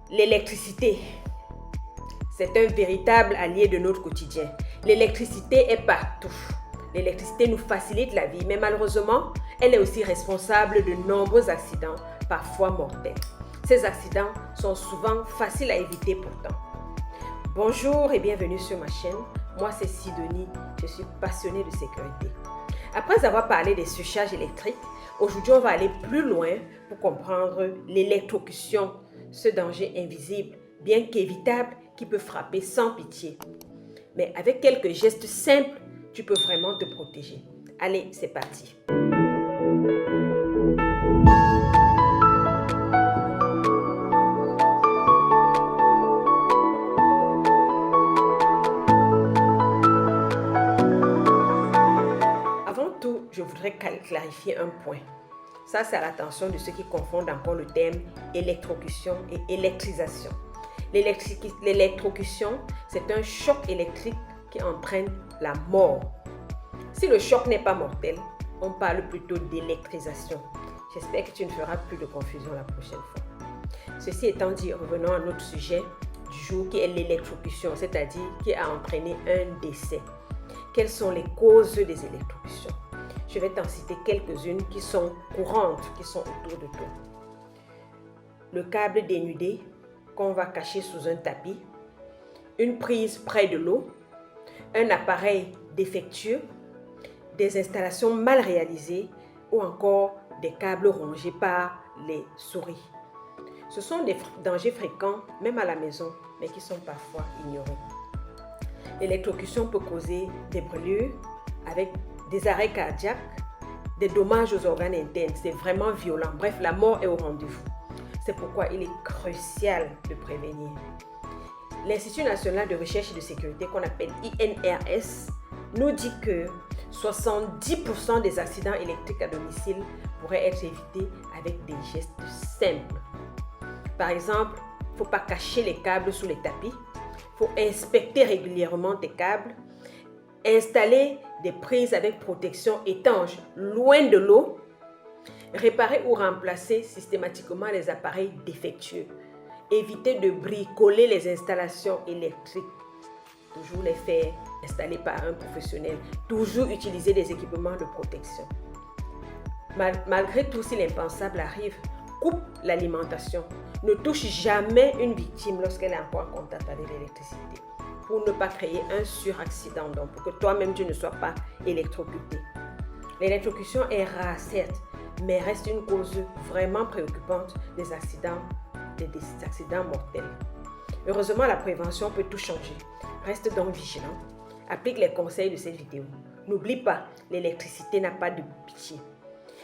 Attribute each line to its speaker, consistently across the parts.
Speaker 1: L'électricité, c'est un véritable allié de notre quotidien. L'électricité est partout. L'électricité nous facilite la vie, mais malheureusement, elle est aussi responsable de nombreux accidents, parfois mortels. Ces accidents sont souvent faciles à éviter pourtant. Bonjour et bienvenue sur ma chaîne. Moi, c'est Sidonie, je suis passionnée de sécurité. Après avoir parlé des surcharges électriques, aujourd'hui, on va aller plus loin pour comprendre l'électrocution, ce danger invisible, bien qu'évitable, qui peut frapper sans pitié. Mais avec quelques gestes simples, tu peux vraiment te protéger. Allez, c'est parti. Avant tout, je voudrais clarifier un point. Ça, c'est à l'attention de ceux qui confondent encore le terme électrocution et électrisation. L'électrocution, c'est un choc électrique qui entraîne la mort. Si le choc n'est pas mortel, on parle plutôt d'électrisation. J'espère que tu ne feras plus de confusion la prochaine fois. Ceci étant dit, revenons à notre sujet du jour qui est l'électrocution, c'est-à-dire qui a entraîné un décès. Quelles sont les causes des électrocutions? Je vais t'en citer quelques-unes qui sont courantes, qui sont autour de toi. Le câble dénudé qu'on va cacher sous un tapis, une prise près de l'eau, un appareil défectueux, des installations mal réalisées ou encore des câbles rongés par les souris. Ce sont des dangers fréquents, même à la maison, mais qui sont parfois ignorés. L'électrocution peut causer des brûlures avec des arrêts cardiaques, des dommages aux organes internes. C'est vraiment violent. Bref, la mort est au rendez-vous. C'est pourquoi il est crucial de prévenir. L'Institut national de recherche et de sécurité, qu'on appelle INRS, nous dit que 70% des accidents électriques à domicile pourraient être évités avec des gestes simples. Par exemple, il ne faut pas cacher les câbles sous les tapis. Il faut inspecter régulièrement tes câbles. Installer des prises avec protection étanche loin de l'eau. Réparer ou remplacer systématiquement les appareils défectueux. Éviter de bricoler les installations électriques. Toujours les faire installer par un professionnel. Toujours utiliser des équipements de protection. Malgré tout, si l'impensable arrive, coupe l'alimentation. Ne touche jamais une victime lorsqu'elle est encore en contact avec l'électricité, pour ne pas créer un suraccident, donc pour que toi-même tu ne sois pas électrocuté. L'électrocution est rare, certes, mais reste une cause vraiment préoccupante des accidents mortels. Heureusement, la prévention peut tout changer. Reste donc vigilant. Applique les conseils de cette vidéo. N'oublie pas, l'électricité n'a pas de pitié.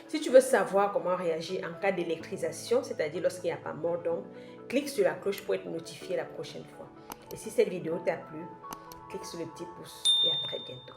Speaker 1: Si tu veux savoir comment réagir en cas d'électrisation, c'est-à-dire lorsqu'il n'y a pas mort d'homme, clique sur la cloche pour être notifié la prochaine fois. Et si cette vidéo t'a plu, clique sur le petit pouce et à très bientôt.